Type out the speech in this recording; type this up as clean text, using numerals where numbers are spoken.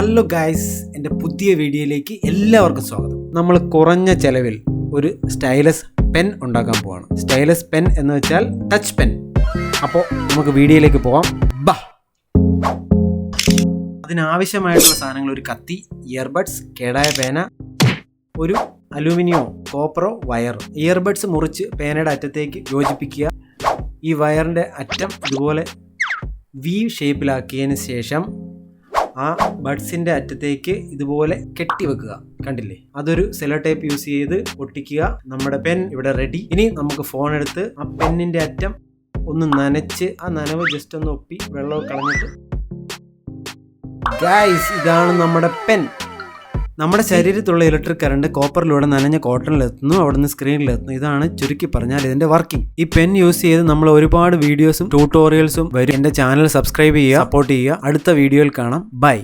Hello guys, എൻ്റെ പുതിയ വീഡിയോയിലേക്ക് എല്ലാവർക്കും സ്വാഗതം. നമ്മൾ കുറഞ്ഞ ചെലവിൽ ഒരു സ്റ്റൈലസ് പെൻ ഉണ്ടാക്കാൻ പോവാണ്. സ്റ്റൈലസ് പെൻ എന്ന് വെച്ചാൽ ടച്ച് പെൻ. അപ്പോൾ നമുക്ക് വീഡിയോയിലേക്ക് പോവാം. ബാ. അതിനാവശ്യമായിട്ടുള്ള സാധനങ്ങൾ: ഒരു കത്തി, ഇയർബഡ്സ്, കേടായ പേന, ഒരു അലൂമിനിയോ കോപ്പറോ വയർ. ഇയർബഡ്സ് മുറിച്ച് പേനയുടെ അറ്റത്തേക്ക് യോജിപ്പിക്കുക. ഈ വയറിൻ്റെ അറ്റം ഇതുപോലെ വി ഷേപ്പിലാക്കിയതിന് ശേഷം ആ ബഡ്സിൻ്റെ അറ്റത്തേക്ക് ഇതുപോലെ കെട്ടിവെക്കുക. കണ്ടില്ലേ? അതൊരു സെല്ലോ ടേപ്പ് യൂസ് ചെയ്ത് ഒട്ടിക്കുക. നമ്മുടെ പെൻ ഇവിടെ റെഡി. ഇനി നമുക്ക് ഫോൺ എടുത്ത് ആ പെന്നിൻ്റെ അറ്റം ഒന്ന് നനച്ച് ആ നനവ് ജസ്റ്റ് ഒന്ന് ഒപ്പി വെള്ളം കളഞ്ഞിട്ട്, ഗൈസ്, ഇതാണ് നമ്മുടെ പെൻ. നമ്മുടെ ശരീരത്തിലുള്ള ഇലക്ട്രിക് കറണ്ട് കോപ്പറിലൂടെ നനഞ്ഞ കോട്ടണിലെത്തുന്നു, അവിടുന്ന് സ്ക്രീനിലെത്തുന്നു. ഇതാണ് ചുരുക്കി പറഞ്ഞാൽ ഇതിന്റെ വർക്കിംഗ്. ഈ പെൻ യൂസ് ചെയ്ത് നമ്മൾ ഒരുപാട് വീഡിയോസും ട്യൂട്ടോറിയൽസും വരും. എന്റെ ചാനൽ സബ്സ്ക്രൈബ് ചെയ്യുക, സപ്പോർട്ട് ചെയ്യുക. അടുത്ത വീഡിയോയിൽ കാണാം. ബൈ.